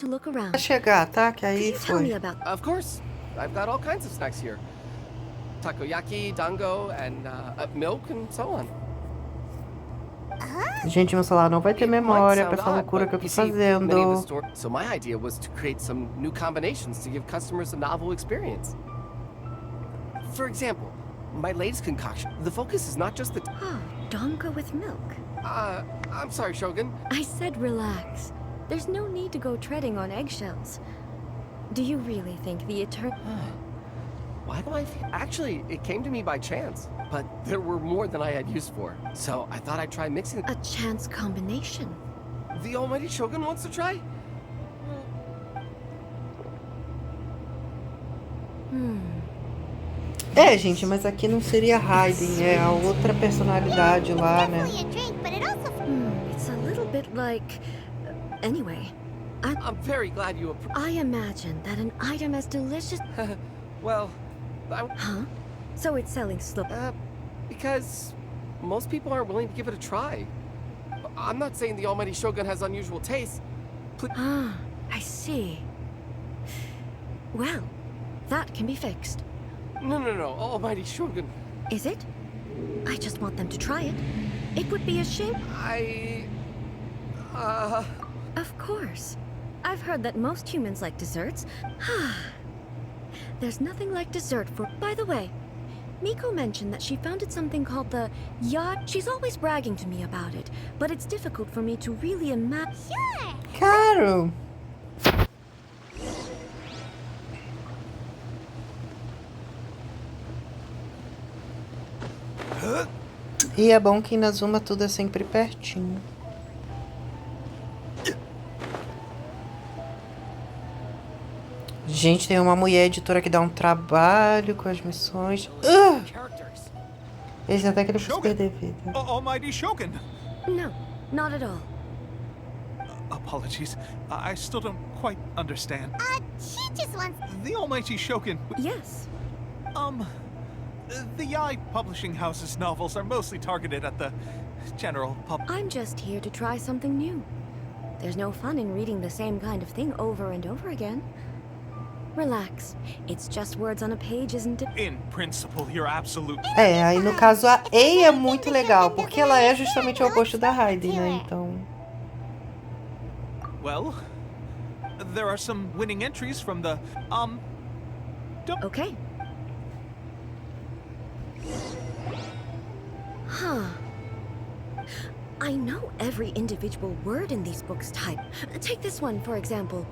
to look around. Vai chegar, tá? Que aí Could you tell me foi. about... Of course. I've got all kinds of snacks here. Takoyaki, dango, and milk and so on. Gente, meu celular não vai ter It might memória pra sound essa odd, loucura but que eu tô you see, many of the fazendo. store. So my idea was to create some new combinations to give customers a novel experience. For example, my latest concoction. The focus is not just the. Oh, dango with milk. I'm sorry, Shogun. I said relax. There's no need to go treading on eggshells. Do you really think the Why do I feel... Actually, it came to me by chance, but there were more than I had use for. So I thought I'd try mixing... A chance combination? The almighty Shogun wants to try? É, gente, mas aqui não seria Raiden, é a outra personalidade lá, né? It's a little bit like... Anyway, I'm very glad you I imagine that an item as delicious... Well, Huh? So it's selling slow... because most people aren't willing to give it a try. I'm not saying the almighty Shogun has unusual tastes. Ah, I see. Well, that can be fixed. No, almighty Shogun. Is it? I just want them to try it. It would be a shame... Of course. I've heard that most humans like desserts. There's nothing like dessert for... By the way, Miko mentioned that she founded something called the Yacht. She's always bragging to me about it, but it's difficult for me to really imagine... Sure! Claro! E é bom que na Zuma tudo é sempre pertinho. Gente, tem uma mulher editora que dá um trabalho com as missões. Esse até que ele fosse perder vida. Almighty Shogun! No, not at all. Apologies. I still don't quite understand. She just wants... The Almighty Shogun... Yes. The Yai Publishing House's novels are mostly targeted at the general public. I'm just here to try something new. There's no fun in reading the same kind of thing over and over again. Relax. It's just words on a page, isn't it? In principle, you're absolutely... É, aí no caso a Ei é muito legal, porque ela é justamente o oposto da Raiden, né? Então... Well, there are some winning entries from the, Okay. Huh. I know every individual word in these books type. Take this one, for example.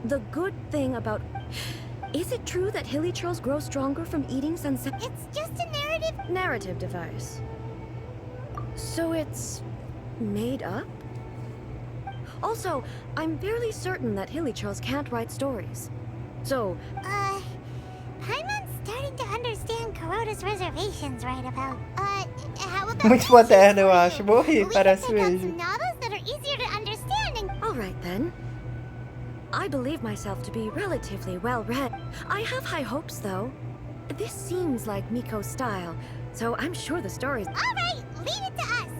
The good thing about... Is it true that hilly churls grow stronger from eating sunset? It's just a narrative... Narrative device. So it's... made up? Also, I'm fairly certain that hilly churls can't write stories. So... Paimon's starting to understand Kuroda's reservations right about. How about... Muito moderno, eu acho. Morri, parece we can pick out mesmo. some novels that are easier to understand and... Alright then. I believe myself to be relatively well-read. I have high hopes, though. This seems like Miko's style, so I'm sure the stories... Alright, leave it to us!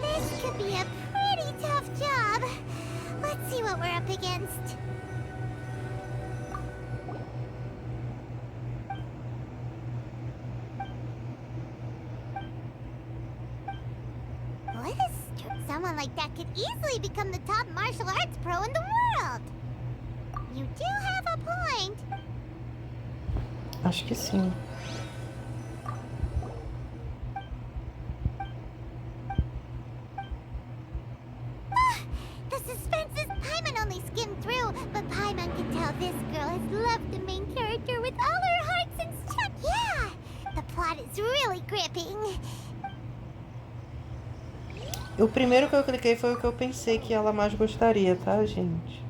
This could be a pretty tough job. Let's see what we're up against. Someone like that could easily become the top martial arts pro in the world. You do have a point. Acho que sim. The suspense is Paimon only skimmed through, but Paimon can tell this girl has loved the main character with all her heart since Chuck. Yeah, the plot is really gripping. O primeiro que eu cliquei foi o que eu pensei que ela mais gostaria, tá, gente?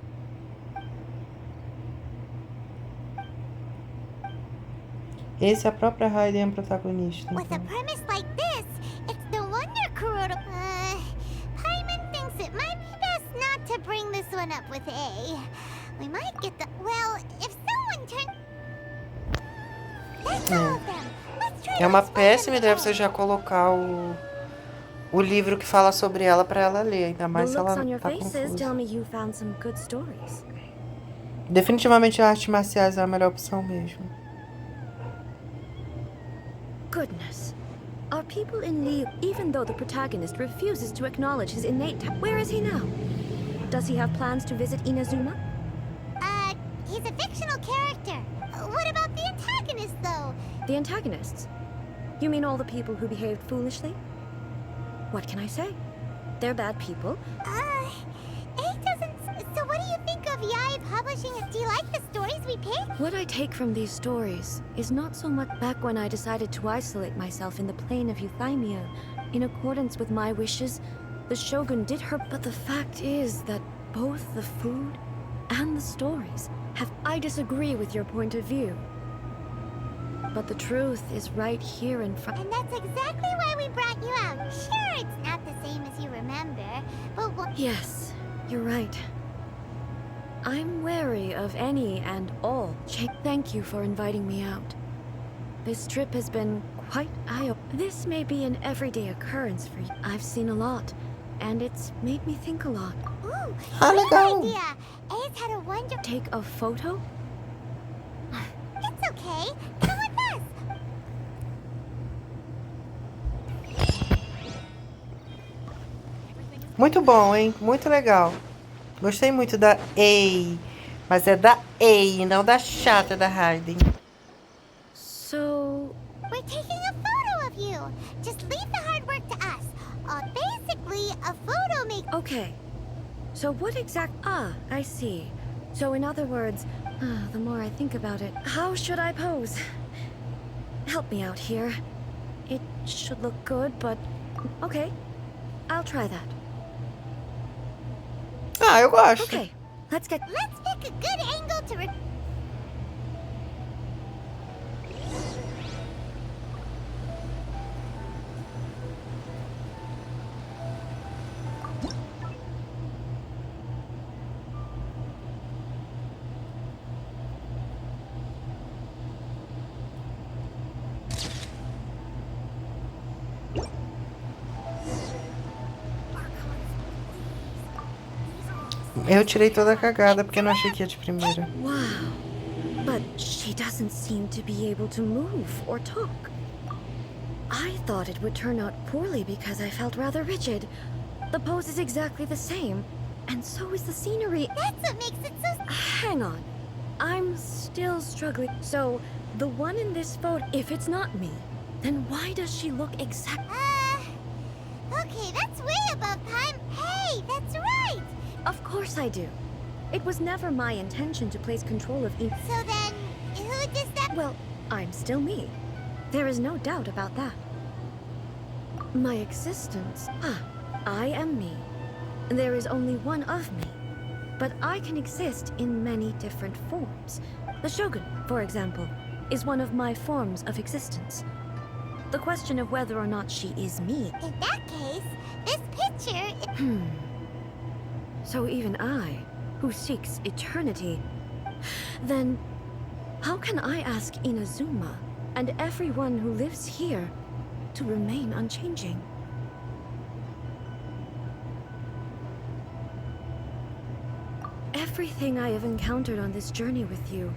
Esse é a própria Raiden protagonista. With a Então. premise like this, it's no wonder Kuroda... Paimon thinks it might be best not to bring this one up with A. We might get the... Well, if someone turn... That's all of them. Let's try É uma to explain péssima them ideia to você A. já colocar o livro que fala sobre ela pra ela ler, ainda The mais se looks ela on your tá faces confusa. tell me you found some good stories. Definitivamente artes marciais é a melhor opção mesmo. Goodness. Are people in Liyue, even though the protagonist refuses to acknowledge his innate where is he now? Does he have plans to visit Inazuma? He's a fictional character. What about the antagonist, though? The antagonists? You mean all the people who behaved foolishly? What can I say? They're bad people. A doesn't... So what do you think of Yae publishing it? Do you like the stories we pick? What I take from these stories is not so much back when I decided to isolate myself in the plane of euthymia. In accordance with my wishes, the Shogun did her, but the fact is that both the food and the stories have... I disagree with your point of view. But the truth is right here in front... And that's exactly why we brought you out. Sure, it's not the same as you remember, but what... Yes, you're right. I'm wary of any and all change. Thank you for inviting me out. This trip has been quite eye-opening. This may be an everyday occurrence for you. I've seen a lot, and it's made me think a lot. Ooh, Ah, great legal. idea. A's had a wonderful... Take a photo? It's okay. Come with us. Muito bom, hein? Muito legal. Gostei muito da A. Mas é da A e não da chata da Raiden. So... We're taking a photo of you. Just leave the hard work to us. Basically, a photo make... Okay. So what I see. So in other words, the more I think about it, how should I pose? Help me out here. It should look good, but... Okay. I'll try that. Ah, eu gosto. Okay. Let's Let's pick a good angle to... Eu tirei toda a cagada porque eu não achei que ia de primeira. Wow. But she doesn't seem to be able to move or talk. I thought it would turn out poorly because I felt rather rigid. The pose is exactly the same, and so is the scenery. That's what makes it so... Hang on. I'm still struggling. So, the one in this photo, if it's not me, then why does she look Okay, that's way above time. Hey, that's right. Of course I do. It was never my intention to place control of So then, who does that... Well, I'm still me. There is no doubt about that. My existence... I am me. There is only one of me. But I can exist in many different forms. The Shogun, for example, is one of my forms of existence. The question of whether or not she is me... In that case, this picture... So even I, who seeks eternity, then how can I ask Inazuma and everyone who lives here to remain unchanging? Everything I have encountered on this journey with you,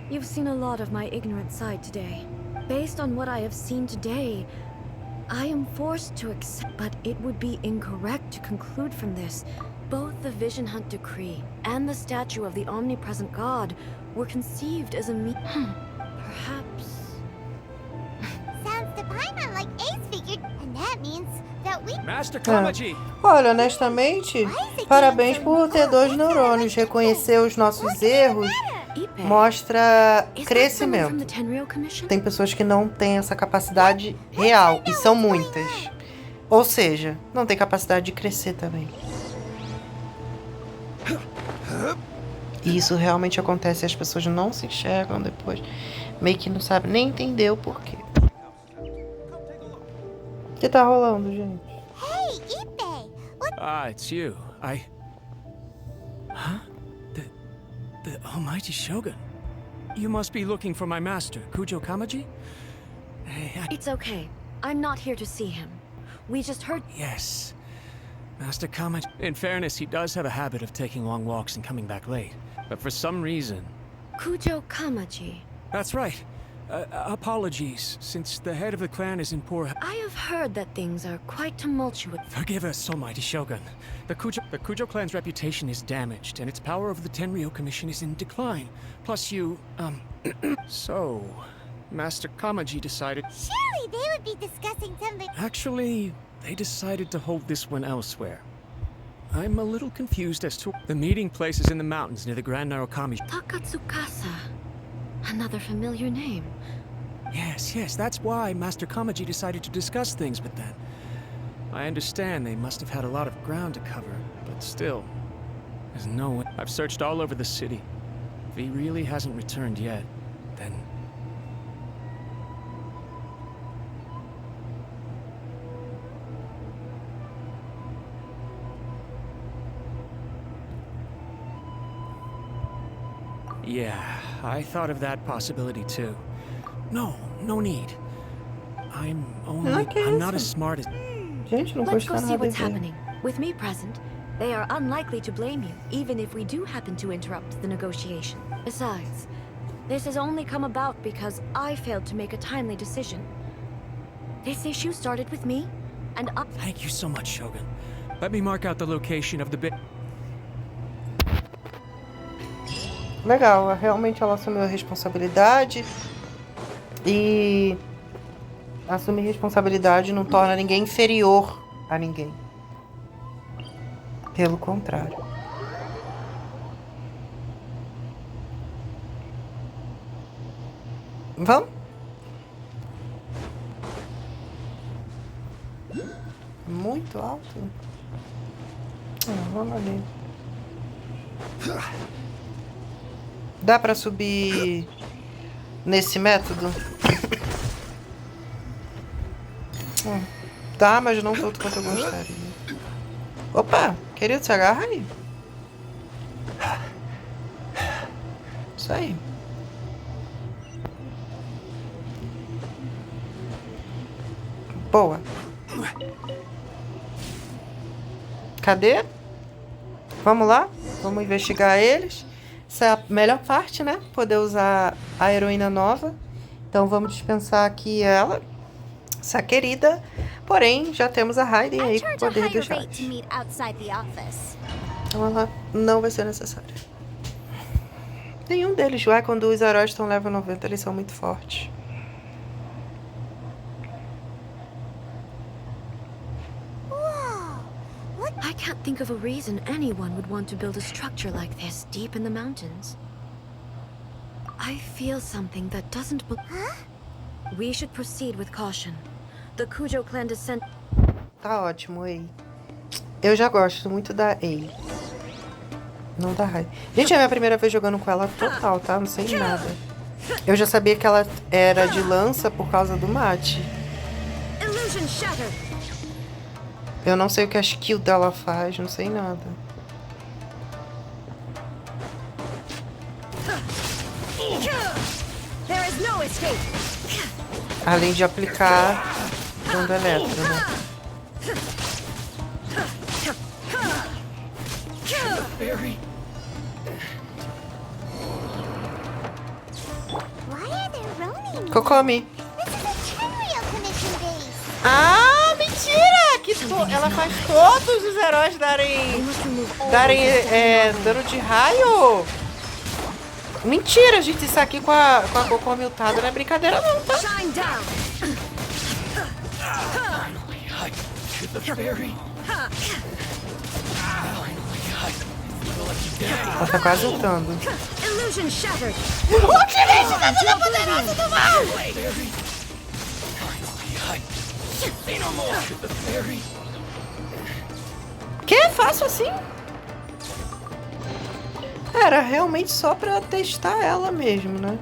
you've seen a lot of my ignorant side today. Based on what I have seen today, I am forced to accept, but it would be incorrect to conclude from this. Both the Vision Hunt Decree and the statue of the omnipresent God were conceived as a perhaps... Sounds to Paimon like Ace figured, and that means that we... Master Kamaji! Olha, honestamente, parabéns por ter 2 neurônios. Reconhecer os nossos erros mostra Is that someone from the crescimento. Tenryou Commission? Tem pessoas que não têm essa capacidade real, e são muitas. Ou seja, não tem capacidade de crescer também. E isso realmente acontece e as pessoas não se enxergam depois. Meio que não sabem nem entender o porquê. O que tá rolando, gente? Hey, Ippei! What... Ah, it's you. Huh? The Almighty Shogun. You must be looking for my master, Kujo Kamaji? Hey, It's okay. I'm not here to see him. We just heard. Yes. Master Kamaji. In fairness, he does have a habit of taking long walks and coming back late. But for some reason... Kujo Kamaji. That's right. Apologies, since the head of the clan is in poor... I have heard that things are quite tumultuous. Forgive us, almighty Shogun. The Kujo clan's reputation is damaged, and its power over the Tenryou Commission is in decline. Plus you, So... Master Kamaji decided... Surely they would be discussing something. Actually, they decided to hold this one elsewhere. I'm a little confused as to... The meeting place is in the mountains near the Grand Narukami... Takatsukasa. Another familiar name. Yes, that's why Master Kamaji decided to discuss things with them. I understand they must have had a lot of ground to cover, but still, there's no way. I've searched all over the city. If he really hasn't returned yet, then... Yeah, I thought of that possibility too. No need. I'm not as smart as... Gente, não Let's custa go see nada what's ver. happening. With me present, they are unlikely to blame you, even if we do happen to interrupt the negotiation. Besides, this has only come about because I failed to make a timely decision. This issue started with me, and I... Thank you so much, Shogun. Let me mark out the location of the bit... Legal, realmente ela assumiu a responsabilidade. E assumir responsabilidade não torna ninguém inferior a ninguém. Pelo contrário. Vamos? Muito alto? Vamos ali. Dá pra subir nesse método? Dá, mas não tanto quanto eu gostaria. Opa, querido, se agarra aí. Isso aí. Boa. Cadê? Vamos lá? Vamos investigar eles. Essa é a melhor parte, né? Poder usar a heroína nova. Então vamos dispensar aqui ela. Essa querida. Porém, já temos a Raiden aí com o poder do Jade. Então ela não vai ser necessária. Nenhum deles vai. Quando os heróis estão level 90, eles são muito fortes. I can't think of a reason anyone would want to build a structure like this deep in the mountains. I feel something that doesn't We should proceed with caution. The Kujo clan descent... Tá ótimo, Ei. Eu já gosto muito da Ei. Não da Raiden. Gente, é a minha primeira vez jogando com ela total, tá? Não sei nada. Eu já sabia que ela era de lança por causa do mate. Illusion shattered. Eu não sei o que a skill dela faz, não sei nada. There is no escape. Além de aplicar onda elétrica, né? Kokomi. Ah, mentira! Que ela faz todos os heróis darem dano de raio. Mentira, gente, isso aqui com a Kokomi ultada não é brincadeira não, tá? Ela tá quase ultando. O Tirete tá toda poderosa do mal! Que? Fácil assim? Era realmente só pra testar ela mesmo, né?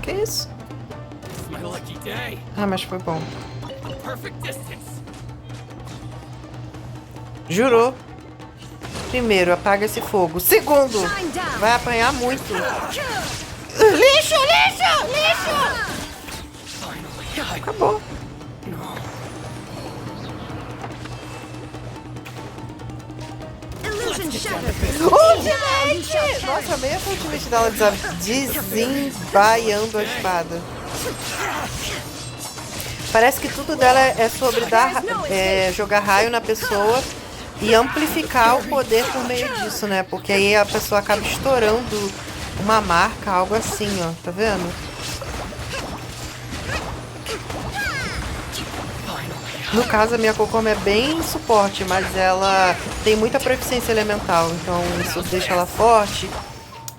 Que isso? Ah, mas foi bom. Jurou. Primeiro, apaga esse fogo. Segundo, vai apanhar muito. Lixo, lixo, lixo! Acabou. Illusion shattered. Ultimate! Nossa, amei essa ultimate dela desembaiando a espada. Parece que tudo dela é sobre jogar raio na pessoa e amplificar o poder por meio disso, né? Porque aí a pessoa acaba estourando uma marca, algo assim, ó. Tá vendo? No caso, a minha Kokoma é bem suporte, mas ela tem muita proficiência elemental, então isso deixa ela forte.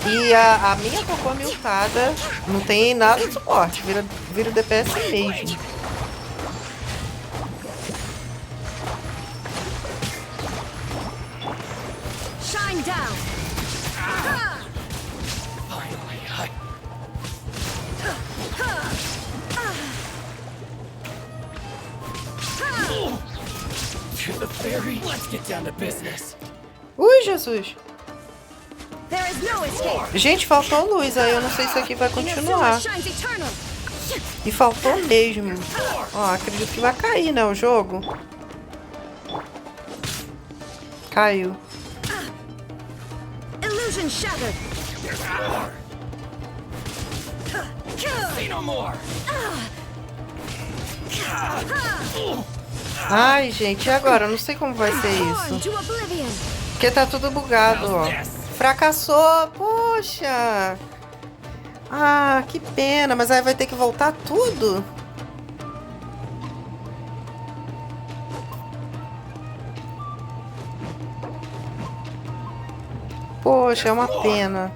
E a minha Kokoma ultada não tem nada de suporte, vira o DPS mesmo. Shine down. Ui, Jesus. There is no escape. Gente, faltou luz aí, eu não sei se aqui vai continuar. Shines eternal. E faltou mesmo. Ó, acredito que vai cair, né, o jogo. Caiu. Illusion shattered. Ai, gente, e agora? Eu não sei como vai ser Born isso. to oblivion. Porque tá tudo bugado, ó. Fracassou, poxa. Ah, que pena, mas aí vai ter que voltar tudo? Poxa, é uma pena.